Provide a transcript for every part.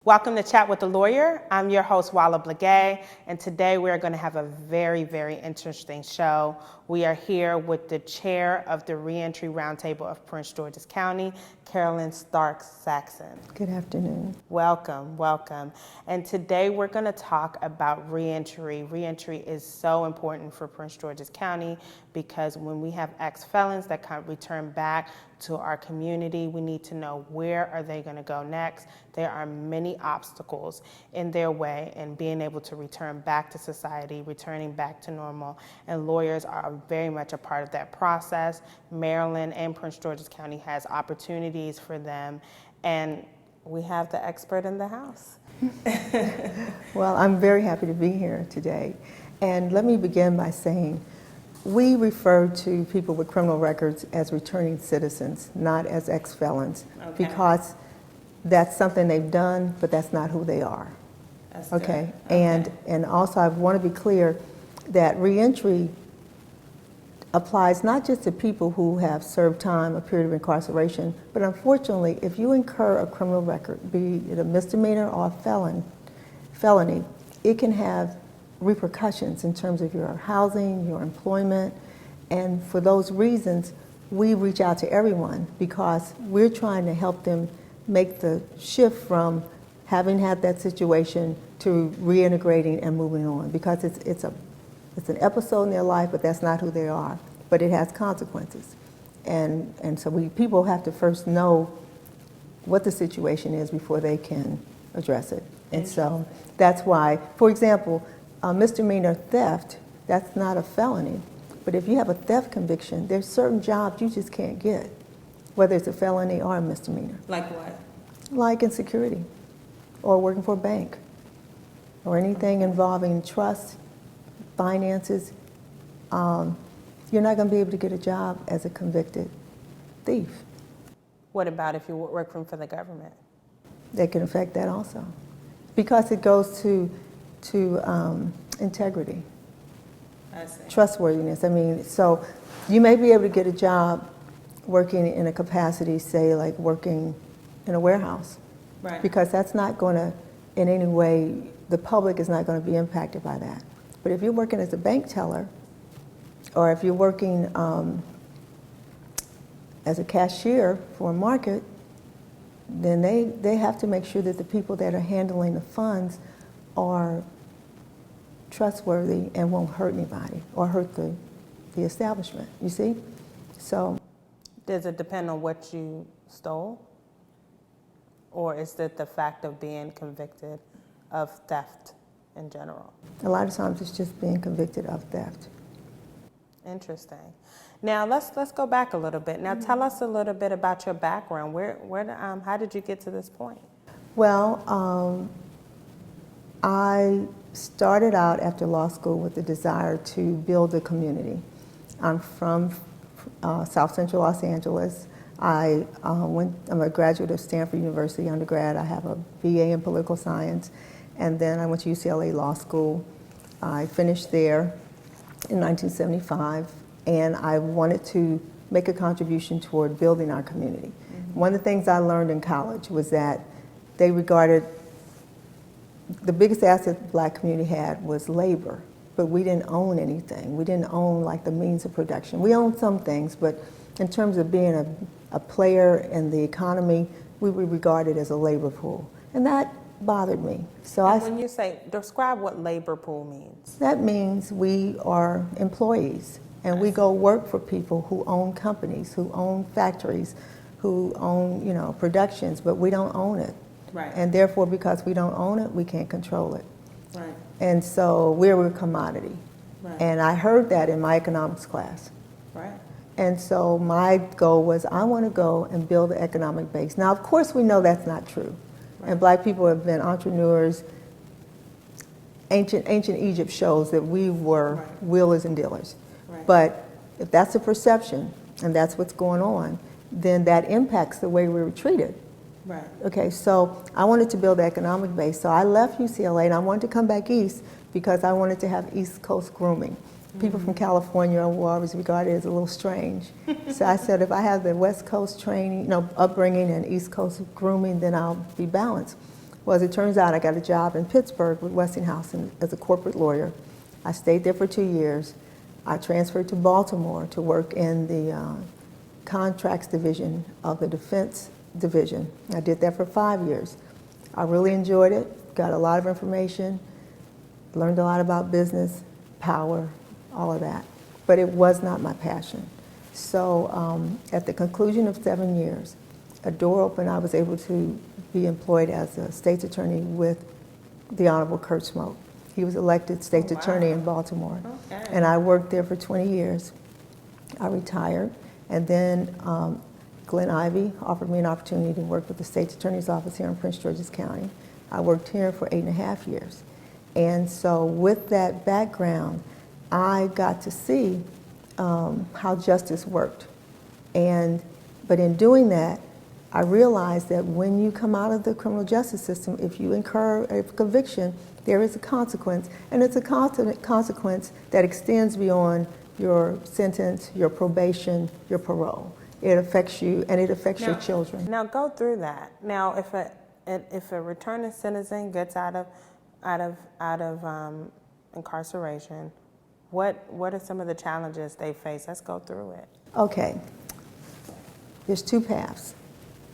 Welcome to Chat with the Lawyer. I'm your host, Walla Blagay, and today we are going to have a very, very interesting show. We are here with the chair of the Re-Entry Roundtable of Prince George's County, Carolyn Starks Saxon. Good afternoon. Welcome, welcome. And today we're going to talk about reentry. Reentry is so important for Prince George's County because when we have ex-felons that return back to our community, we need to know where are they going to go next. There are many obstacles in their way in being able to return back to society, returning back to normal, and lawyers are very much a part of that process. Maryland and Prince George's County has opportunities for them, and we have the expert in the house. Well, I'm very happy to be here today, and let me begin by saying we refer to people with criminal records as returning citizens, not as ex-felons, because that's something they've done, but that's not who they are. Okay? And also I want to be clear that reentry applies not just to people who have served time, a period of incarceration, but unfortunately, if you incur a criminal record, be it a misdemeanor or a felony, it can have repercussions in terms of your housing, your employment, and for those reasons, we reach out to everyone because we're trying to help them make the shift from having had that situation to reintegrating and moving on, because it's an episode in their life, but that's not who they are, but it has consequences. And so people have to first know what the situation is before they can address it. And so that's why, for example, misdemeanor theft, that's not a felony. But if you have a theft conviction, there's certain jobs you just can't get, whether it's a felony or a misdemeanor. Like what? Like in security, or working for a bank, or anything involving trust, finances. You're not going to be able to get a job as a convicted thief. What about if you work for the government? That can affect that also, because it goes to integrity, trustworthiness. I mean, so you may be able to get a job working in a capacity, say like working in a warehouse, right? Because that's not going to, in any way, the public is not going to be impacted by that. But if you're working as a bank teller, or if you're working as a cashier for a market, then they have to make sure that the people that are handling the funds are trustworthy and won't hurt anybody or hurt the establishment, you see? So, does it depend on what you stole? Or is it the fact of being convicted of theft in general? A lot of times it's just being convicted of theft. Interesting. Now let's go back a little bit. Now tell us a little bit about your background. How did you get to this point? Well, I started out after law school with the desire to build a community. I'm from South Central Los Angeles. I'm a graduate of Stanford University undergrad. I have a BA in political science, and then I went to UCLA Law School. I finished there in 1975, and I wanted to make a contribution toward building our community. Mm-hmm. One of the things I learned in college was that they regarded the biggest asset the black community had was labor, but we didn't own anything. We didn't own like the means of production. We owned some things, but in terms of being a player in the economy, we were regarded as a labor pool, and that bothered me. So when you say, describe what labor pool means. That means we are employees, and we go work for people who own companies, who own factories, who own productions, but we don't own it. Right. And therefore, because we don't own it, we can't control it. Right. And so we're a commodity. Right. And I heard that in my economics class. Right. And so my goal was I want to go and build an economic base. Now, of course, we know that's not true. Right. And black people have been entrepreneurs. Ancient Egypt shows that we were wheelers and dealers. Right. But if that's the perception and that's what's going on, then that impacts the way we were treated. Right. Okay, so I wanted to build an economic base. So I left UCLA and I wanted to come back east because I wanted to have East Coast grooming. People from California were always regarded as a little strange. So I said, if I have the West Coast training, upbringing and East Coast grooming, then I'll be balanced. Well, as it turns out, I got a job in Pittsburgh with Westinghouse as a corporate lawyer. I stayed there for 2 years. I transferred to Baltimore to work in the contracts division of the defense division. I did that for 5 years. I really enjoyed it, got a lot of information, learned a lot about business, power, all of that. But it was not my passion. So at the conclusion of 7 years, a door opened. I was able to be employed as a state's attorney with the Honorable Kurt Smoke. He was elected state's attorney in Baltimore. Okay. And I worked there for 20 years. I retired. And then Glenn Ivey offered me an opportunity to work with the state's attorney's office here in Prince George's County. I worked here for 8.5 years. And so with that background, I got to see how justice worked. But in doing that, I realized that when you come out of the criminal justice system, if you incur a conviction, there is a consequence, and it's a consequence that extends beyond your sentence, your probation, your parole. It affects you, and it affects your children. Now go through that. Now, if a returning citizen gets out of incarceration, what are some of the challenges they face? Let's go through it. Okay. There's 2 paths.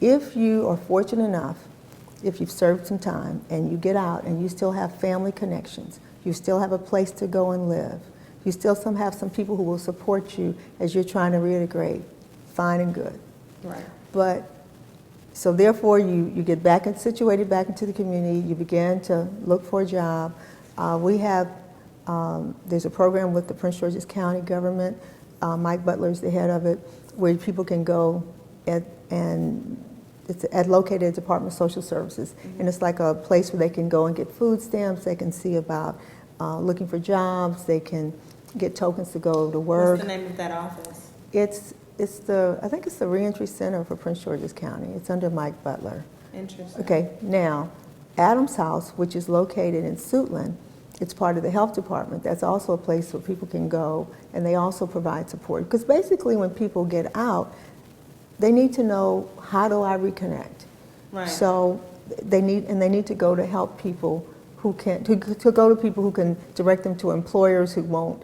If you are fortunate enough, if you've served some time and you get out and you still have family connections, you still have a place to go and live, you still have some people who will support you as you're trying to reintegrate, fine and good. Right. But, so therefore you get back and situated back into the community, you begin to look for a job. There's a program with the Prince George's County government, Mike Butler's the head of it, where people can go and it's located at the Department of Social Services. Mm-hmm. And it's like a place where they can go and get food stamps, they can see about looking for jobs, they can get tokens to go to work. What's the name of that office? I think it's the Reentry Center for Prince George's County. It's under Mike Butler. Interesting. Okay, now, Adams House, which is located in Suitland, it's part of the health department. That's also a place where people can go, and they also provide support. Because basically when people get out, they need to know, how do I reconnect? Right. So they need to go to help people who can, to go to people who can direct them to employers who won't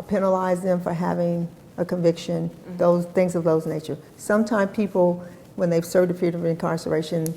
penalize them for having a conviction, those things of those nature. Sometimes people, when they've served a period of incarceration,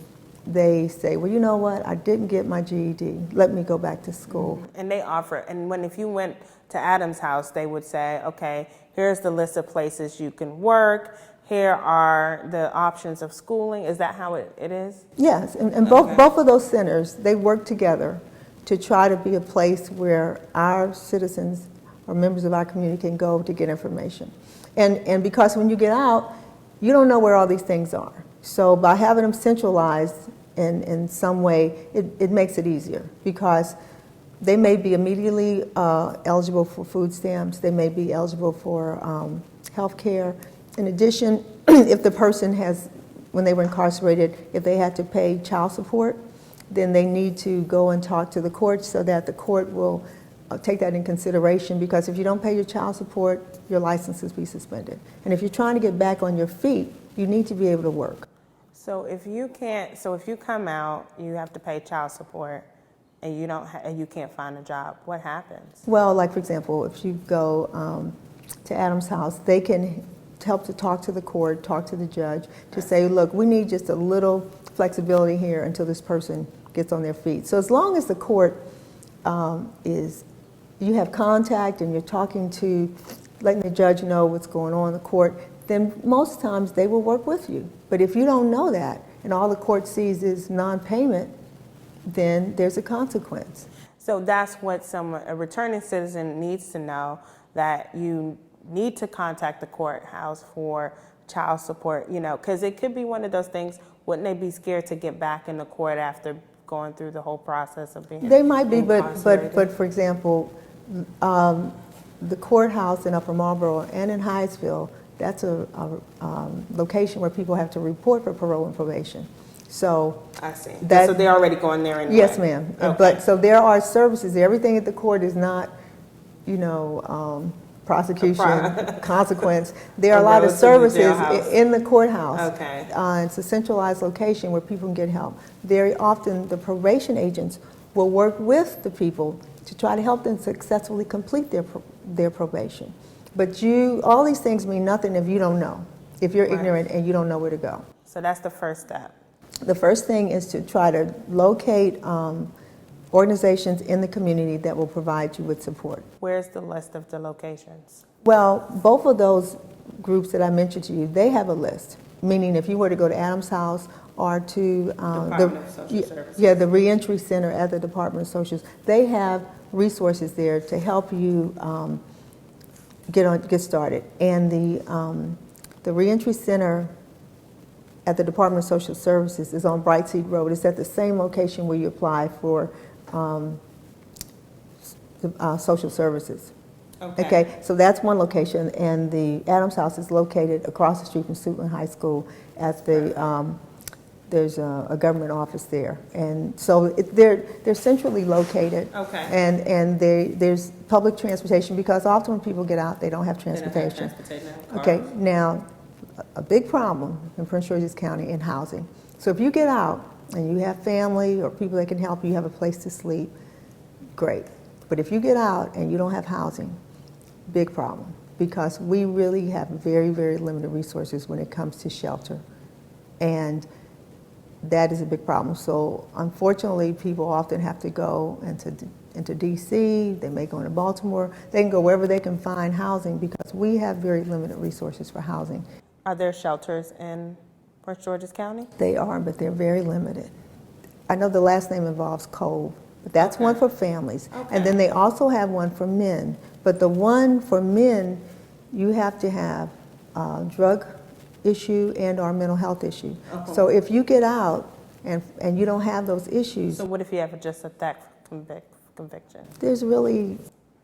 they say, well, you know what, I didn't get my GED, let me go back to school. And they offer, and if you went to Adams House, they would say, okay, here's the list of places you can work, here are the options of schooling. Is that how it is? Yes, and both of those centers, they work together to try to be a place where our citizens or members of our community can go to get information. And because when you get out, you don't know where all these things are. So by having them centralized in some way, it makes it easier, because they may be immediately eligible for food stamps, they may be eligible for health care. In addition, if the person has, when they were incarcerated, if they had to pay child support, then they need to go and talk to the court so that the court will take that in consideration, because if you don't pay your child support, your license will be suspended. And if you're trying to get back on your feet, you need to be able to work. So if you come out, you have to pay child support, and you can't find a job, what happens? Well, like for example, if you go to Adams House, they can help to talk to the court, talk to the judge, to say, look, we need just a little flexibility here until this person gets on their feet. So as long as the court you have contact and you're talking to, letting the judge know what's going on in the court, then most times they will work with you. But if you don't know that, and all the court sees is non-payment, then there's a consequence. So that's what a returning citizen needs to know, that you need to contact the courthouse for child support, because it could be one of those things. Wouldn't they be scared to get back in the court after going through the whole process of being They might be, incarcerated? but for example, the courthouse in Upper Marlboro and in Hyattsville, that's a location where people have to report for parole and probation. So I see. So they're already going there anyway? Yes, ma'am. Okay. But so there are services. Everything at the court is not, prosecution, consequence. There are a And lot go of to the services jailhouse. in the courthouse. Okay. It's a centralized location where people can get help. Very often, the probation agents will work with the people to try to help them successfully complete their probation. But all these things mean nothing if you don't know, if you're ignorant and you don't know where to go. So that's the first step. The first thing is to try to locate organizations in the community that will provide you with support. Where's the list of the locations? Well, both of those groups that I mentioned to you, they have a list. Meaning if you were to go to Adams House or to Department of Social Services. the Reentry Center at the Department of Social, they have resources there to help you get started. And the Reentry Center at the Department of Social Services is on Brightseed Road. It's at the same location where you apply for social services. Okay, so that's one location, and the Adams House is located across the street from Suitland High School at there's a government office there. And so they're centrally located. Okay. And there's public transportation, because often when people get out, they don't have transportation. Okay, now, a big problem in Prince George's County in housing. So if you get out and you have family or people that can help you have a place to sleep, great. But if you get out and you don't have housing, big problem, because we really have very, very limited resources when it comes to shelter. And that is a big problem. So unfortunately, people often have to go into D.C., they may go into Baltimore, they can go wherever they can find housing, because we have very limited resources for housing. Are there shelters in Prince George's County? They are, but they're very limited. I know the last name involves Cove, but that's one for families. Okay. And then they also have one for men. But the one for men, you have to have a drug issue and or mental health issue. So if you get out and you don't have those issues. So what if you have just a theft conviction? There's really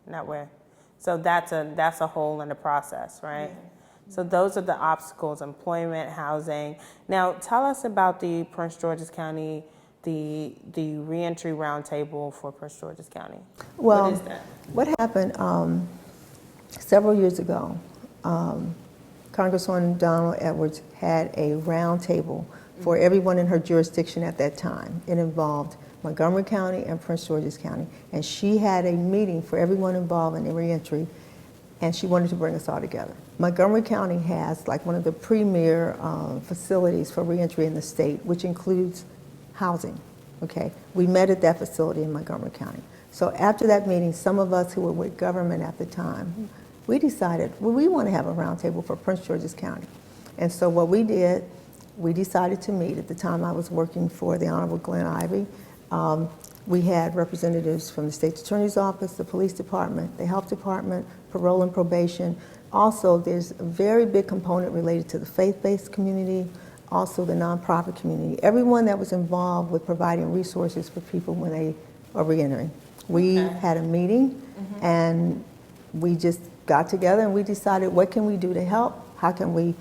Not where. So that's a hole in the process, right? So those are the obstacles: employment, housing. Now tell us about the Prince George's County, the Re-Entry Roundtable for Prince George's County. Well, what is that? What happened several years ago, Congresswoman Donald Edwards had a roundtable for everyone in her jurisdiction at that time. It involved Montgomery County and Prince George's County. And she had a meeting for everyone involved in the reentry, and she wanted to bring us all together. Montgomery County has like one of the premier facilities for reentry in the state, which includes housing, okay? We met at that facility in Montgomery County. So after that meeting, some of us who were with government at the time, we decided, well, we want to have a roundtable for Prince George's County. And so what we did, we decided to meet. At the time I was working for the Honorable Glenn Ivey. We had representatives from the State's Attorney's Office, the Police Department, the Health Department, Parole and Probation. Also, there's a very big component related to the faith-based community, also the nonprofit community. Everyone that was involved with providing resources for people when they are reentering. We had a meeting, and we just got together and we decided, what can we do to help? How can we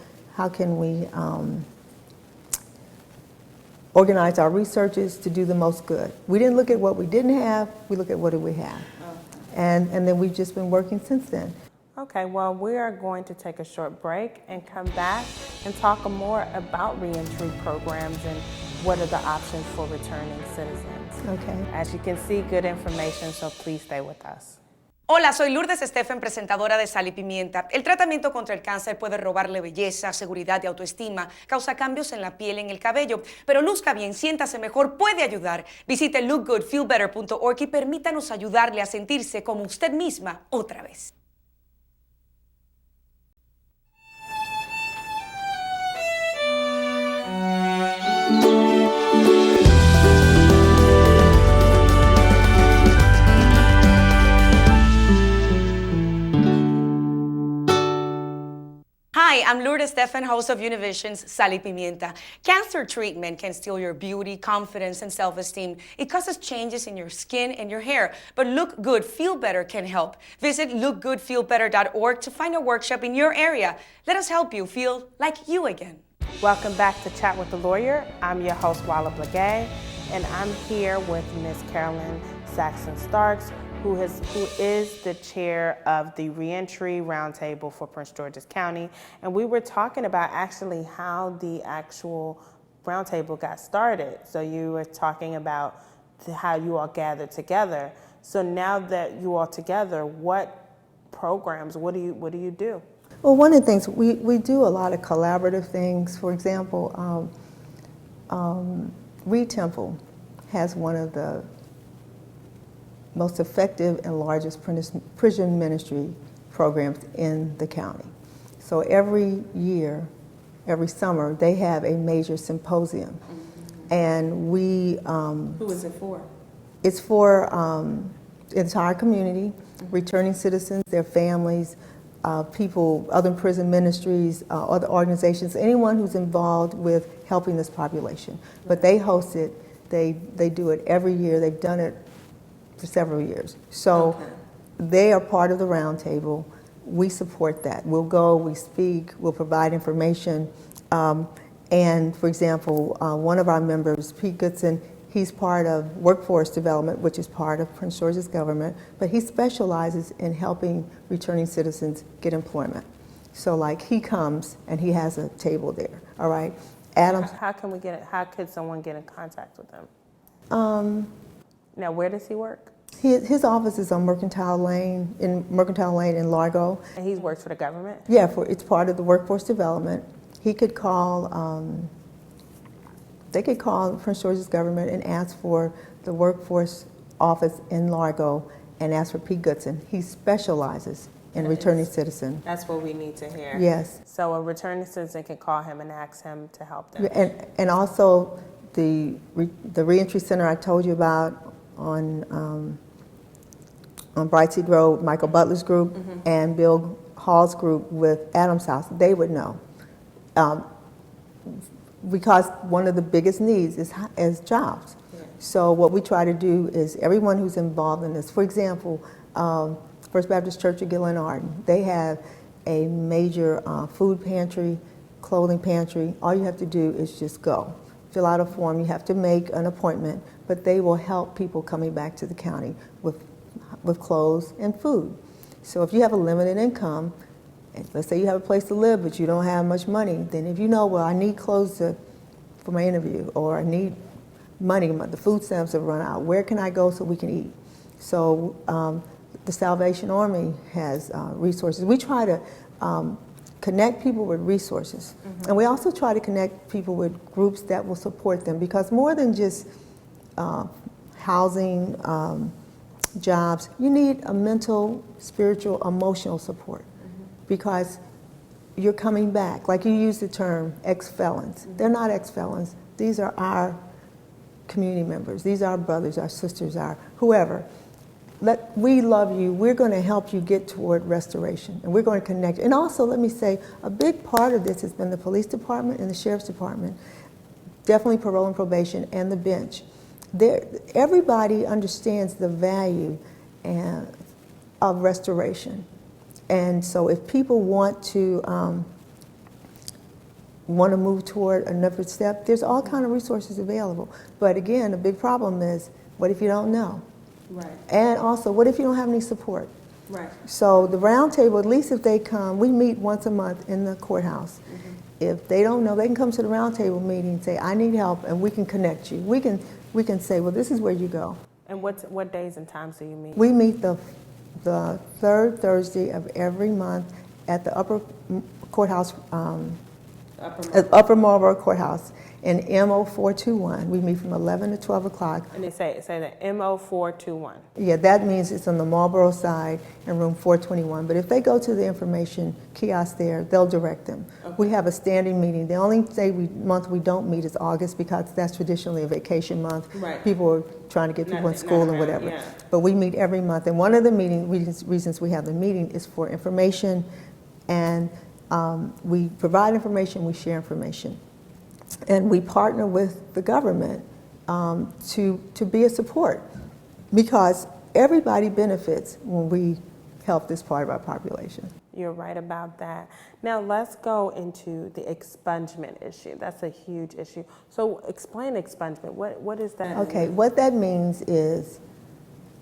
organize our researches to do the most good? We didn't look at what we didn't have, we looked at what do we have. And then we've just been working since then. Okay, well, we are going to take a short break and come back and talk more about reentry programs and what are the options for returning citizens. Okay. As you can see, good information, so please stay with us. Hola, soy Lourdes Estefan, presentadora de Sal y Pimienta. El tratamiento contra el cáncer puede robarle belleza, seguridad y autoestima, causa cambios en la piel y en el cabello, pero luzca bien, siéntase mejor, puede ayudar. Visite lookgoodfeelbetter.org y permítanos ayudarle a sentirse como usted misma otra vez. Hi, I'm Lourdes Estefan, host of Univision's Sal y Pimienta. Cancer treatment can steal your beauty, confidence, and self-esteem. It causes changes in your skin and your hair, but Look Good, Feel Better can help. Visit lookgoodfeelbetter.org to find a workshop in your area. Let us help you feel like you again. Welcome back to Chat with the Lawyer. I'm your host, Walla Blagay, and I'm here with Ms. Carolyn Saxon Starks, who is the chair of the Re-Entry Roundtable for Prince George's County, and we were talking about actually how the actual roundtable got started. So you were talking about how you all gathered together. So now that you all together, what programs, what do you do? Well, one of the things, we do a lot of collaborative things. For example, Temple has one of the most effective and largest prison ministry programs in the county. So every year, every summer, they have a major symposium. Mm-hmm. And we... Who is it for? It's for the entire community, mm-hmm. returning citizens, their families, people, other prison ministries, other organizations, anyone who's involved with helping this population. But they host it, they do it every year, they've done it for several years. So they are part of the roundtable. We support that. We'll go, we speak, we'll provide information. And for example, one of our members, Pete Goodson, he's part of workforce development, which is part of Prince George's government, but he specializes in helping returning citizens get employment. So like he comes and he has a table there, all right? Adams. How could someone get in contact with him? Now, where does he work? His office is on Mercantile Lane in Largo. And he works for the government? Yeah, it's part of the workforce development. He could call, they could call Prince George's government and ask for the workforce office in Largo and ask for Pete Goodson. He specializes in returning citizens. That's what we need to hear. Yes. So a returning citizen can call him and ask him to help them. And also the Reentry Center I told you about on Brightseed Road, Michael Butler's group, mm-hmm. and Bill Hall's group with Adams House, they would know. Because one of the biggest needs is jobs. Yeah. So what we try to do is everyone who's involved in this, for example, First Baptist Church of Gillen-Arden, they have a major food pantry, clothing pantry. All you have to do is just go. Fill out a form. You have to make an appointment, but they will help people coming back to the county with clothes and food. So if you have a limited income, let's say you have a place to live, but you don't have much money, then if you know, well, I need clothes for my interview, or I need money, the food stamps have run out, where can I go so we can eat? So the Salvation Army has resources. We try to connect people with resources. Mm-hmm. And we also try to connect people with groups that will support them, because more than just housing, jobs, you need a mental, spiritual, emotional support. Mm-hmm. Because you're coming back. Like you use the term ex-felons. Mm-hmm. They're not ex-felons. These are our community members. These are our brothers, our sisters, our whoever. We love you. We're going to help you get toward restoration, and we're going to connect. And also, let me say, a big part of this has been the police department and the sheriff's department, definitely parole and probation, and the bench. Everybody understands the value of restoration. And so if people want to move toward another step, there's all kinds of resources available. But again, a big problem is, what if you don't know? Right. And also, what if you don't have any support? Right. So the roundtable, at least if they come, we meet once a month in the courthouse. Mm-hmm. If they don't know, they can come to the roundtable meeting and say, I need help, and we can connect you. We can say, well, this is where you go. And what days and times do you meet? We meet the third Thursday of every month at the Upper Courthouse, Upper Marlboro Courthouse in MO 421. We meet from 11 to 12 o'clock. And they say that MO 421. Yeah, that means it's on the Marlboro side in room 421. But if they go to the information kiosk there, they'll direct them. Okay. We have a standing meeting. The only month we don't meet is August, because that's traditionally a vacation month. Right. People are trying to get people in school and whatever. Yeah. But we meet every month. And one of the reasons we have the meeting is for information, and we provide information, we share information. And we partner with the government to be a support, because everybody benefits when we help this part of our population. You're right about that. Now let's go into the expungement issue. That's a huge issue. So explain expungement. What is that? Okay, what that means is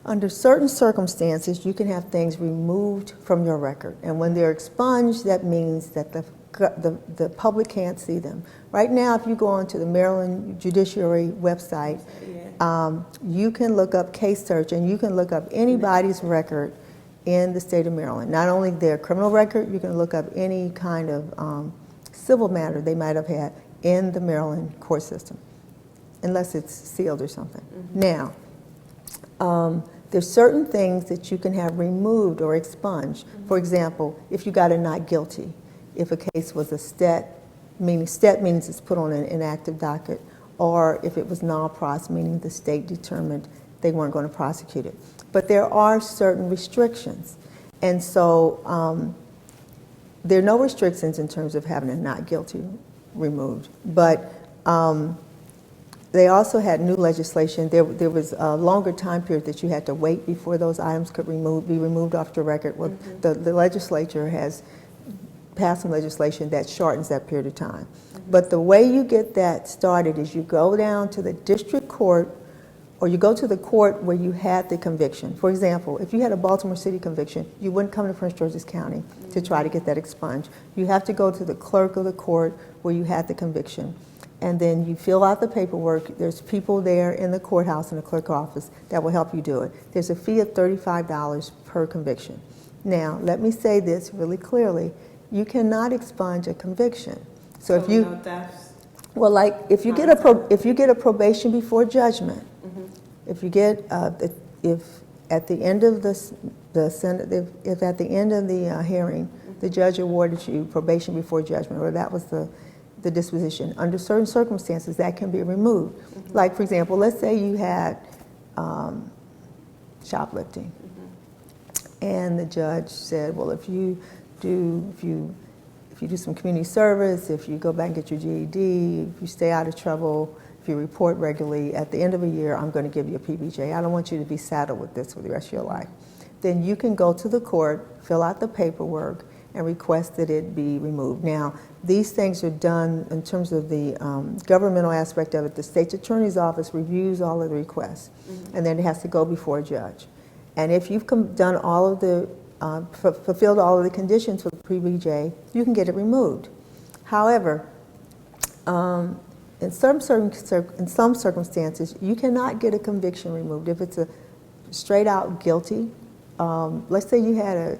Under certain circumstances, you can have things removed from your record. And when they're expunged, that means that the public can't see them. Right now, if you go onto the Maryland Judiciary website, you can look up case search and you can look up anybody's record in the state of Maryland. Not only their criminal record, you can look up any kind of civil matter they might have had in the Maryland court system, unless it's sealed or something. Now, there's certain things that you can have removed or expunged. For example, if you got a not guilty, if a case was a STET means it's put on an inactive docket, or if it was non-pros, meaning the state determined they weren't going to prosecute it. But there are certain restrictions. And so there are no restrictions in terms of having a not guilty removed. But they also had new legislation. There was a longer time period that you had to wait before those items could be removed off your record. Well, the legislature has passed some legislation that shortens that period of time. But the way you get that started is you go down to the district court, or you go to the court where you had the conviction. For example, if you had a Baltimore City conviction, you wouldn't come to Prince George's County to try to get that expunged. You have to go to the clerk of the court where you had the conviction. And then you fill out the paperwork. There's people there in the courthouse in the clerk office that will help you do it. There's a fee of $35 per conviction. Now, let me say this really clearly. You cannot expunge a conviction. So if you, no deaths? well, like if you get a probation before judgment, if you get if at the end of if at the end of the hearing the judge awarded you probation before judgment, or that was the disposition, under certain circumstances that can be removed. Like, for example, let's say you had shoplifting, and the judge said, well, if you do some community service, if you go back and get your GED, if you stay out of trouble, if you report regularly, at the end of a year, I'm going to give you a PBJ. I don't want you to be saddled with this for the rest of your life. Then you can go to the court, fill out the paperwork, and request that it be removed. Now, these things are done in terms of the governmental aspect of it. The state's attorney's office reviews all of the requests, and then it has to go before a judge. And if you've done all of the fulfilled all of the conditions for the PBJ, you can get it removed. However, in some circumstances, you cannot get a conviction removed. If it's a straight out guilty, let's say you had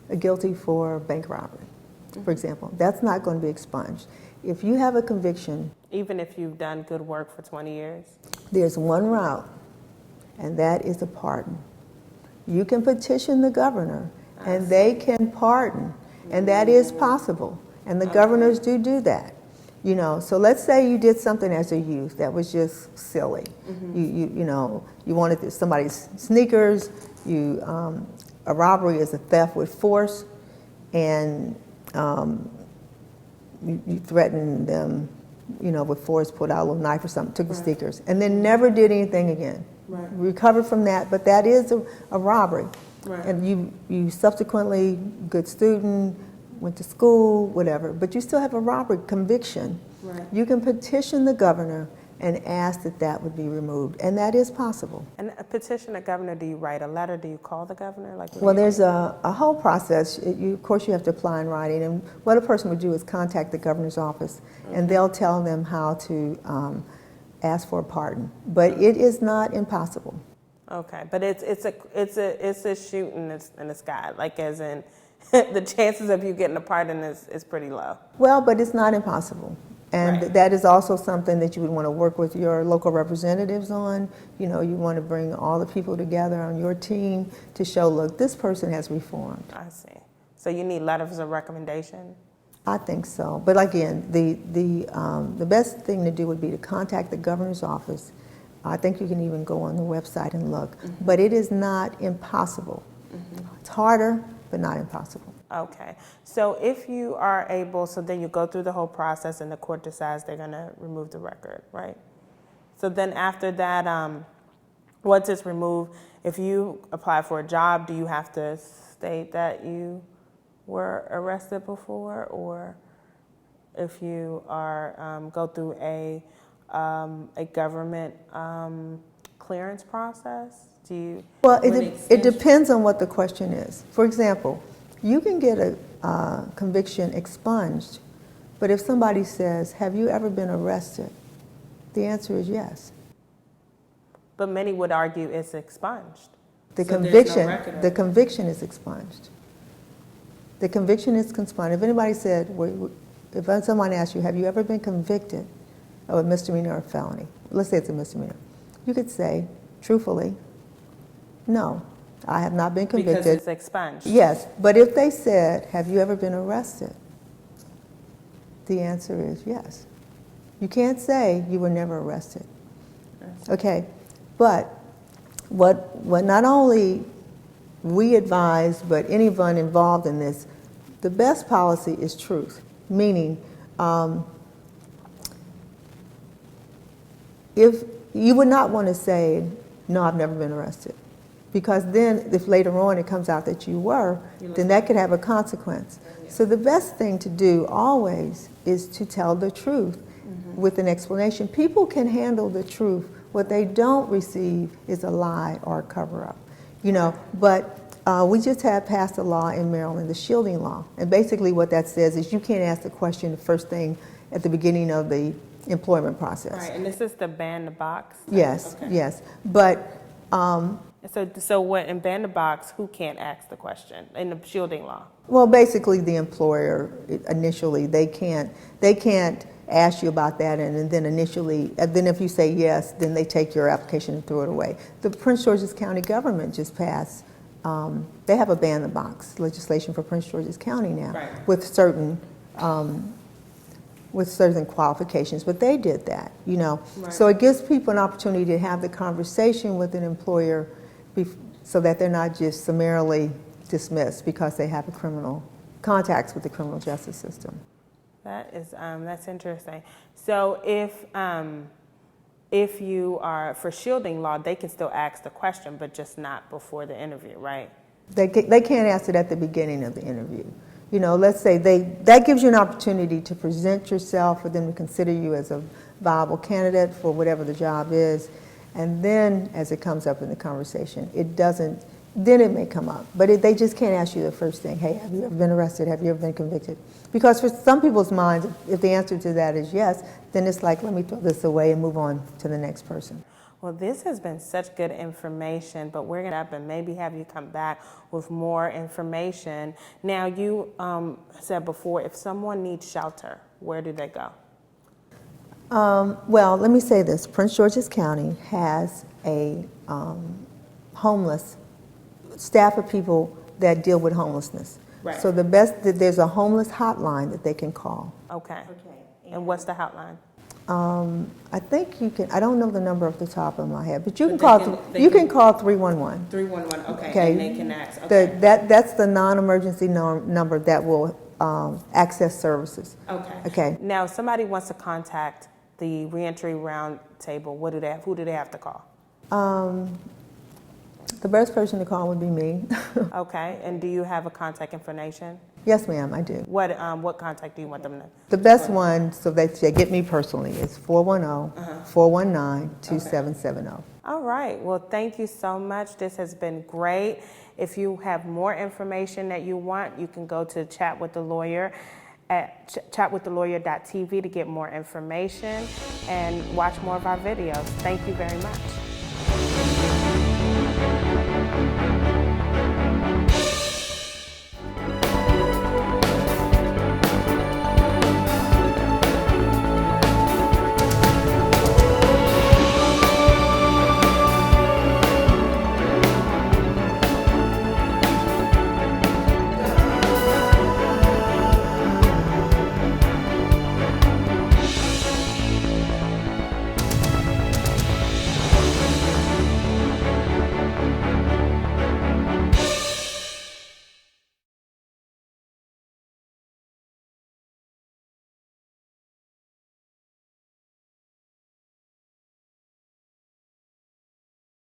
a guilty for bank robbery, for example, that's not going to be expunged. If you have a conviction, Even if you've done good work for 20 years? there's one route, and that is a pardon. You can petition the governor, and they can pardon, and that is possible. And the governors do that. You know, so let's say you did something as a youth that was just silly. You wanted somebody's sneakers. A robbery is a theft with force, and you threatened them, with force, pulled out a little knife or something, took the sneakers, and then never did anything again. Right. Recovered from that, but that is a robbery. Right. And you subsequently, good student, went to school, whatever, but you still have a robbery conviction. Right. You can petition the governor and ask that would be removed, and that is possible. And a petition the governor, do you write a letter? Do you call the governor? Well, there's a whole process. Of course, you have to apply in writing, and what a person would do is contact the governor's office, and they'll tell them how to ask for a pardon. But it is not impossible. Okay, but it's a shooting in the sky, like as in the chances of you getting a pardon is pretty low. Well, but it's not impossible. And Right. that is also something that you would want to work with your local representatives on. You want to bring all the people together on your team to show, look, this person has reformed. I see. So you need letters of recommendation? I think so. But again, the best thing to do would be to contact the governor's office. I think you can even go on the website and look. But it is not impossible. It's harder, but not impossible. Okay. So if you are able, so then you go through the whole process and the court decides they're going to remove the record, right? So then after that, once it's removed, if you apply for a job, do you have to state that you were arrested before? Or if you are go through a government clearance process? Do you? Well, would it extension- depends on what the question is. For example, you can get a conviction expunged, but if somebody says, have you ever been arrested? The answer is yes. But many would argue it's expunged. The So there's no conviction, record of the it. conviction is expunged. The conviction is expunged. If anybody said, if someone asked you, have you ever been convicted of a misdemeanor or a felony? Let's say it's a misdemeanor. You could say, truthfully, no, I have not been convicted. Because it's expunged. Yes, but if they said, have you ever been arrested? The answer is yes. You can't say you were never arrested. Okay, but what not only we advise, but anyone involved in this, the best policy is truth, meaning if you would not want to say, no, I've never been arrested. Because then if later on it comes out that you were, then that could have a consequence. So the best thing to do always is to tell the truth with an explanation. People can handle the truth. What they don't receive is a lie or a cover-up. But we just had passed a law in Maryland, the shielding law. And basically what that says is you can't ask the question the first thing at the beginning of the employment process. Right, and this is the ban the box? Yes, Okay. yes. But So what in ban the box, who can't ask the question in the shielding law? well, basically the employer initially, they can't ask you about that, and then initially, and then if you say yes, then they take your application and throw it away. The Prince George's County government just passed, they have a ban the box legislation for Prince George's County now, Right. with certain qualifications, but they did that, Right. So it gives people an opportunity to have the conversation with an employer so that they're not just summarily dismissed because they have contacts with the criminal justice system. That is that's interesting. So if you are for shielding law, they can still ask the question, but just not before the interview, right? They can't ask it at the beginning of the interview. Let's say that gives you an opportunity to present yourself for them to consider you as a viable candidate for whatever the job is. And then as it comes up in the conversation, then it may come up. But they just can't ask you the first thing, hey, have you ever been arrested? Have you ever been convicted? Because for some people's minds, if the answer to that is yes, then it's like, let me throw this away and move on to the next person. Well, this has been such good information, but we're going to have to maybe have you come back with more information. Now, you said before, if someone needs shelter, where do they go? Well, let me say this. Prince George's County has a homeless staff of people that deal with homelessness. Right. So there's a homeless hotline that they can call. Okay. And what's the hotline? I think you can, I don't know the number off the top of my head, but you can But call, they you can- can call 311. 311, okay. Okay. And they can ask, okay. That's the non-emergency number that will access services. Okay. Okay. Now, if somebody wants to contact the Re-Entry Roundtable, who do they have to call? The best person to call would be me. Okay. And do you have a contact information? Yes, ma'am, I do. What contact do you want them to? The best one, so they get me personally, is 410-419-2770. All right. Well, thank you so much. This has been great. If you have more information that you want, you can go to Chat with the Lawyer at chatwiththelawyer.tv to get more information and watch more of our videos. Thank you very much.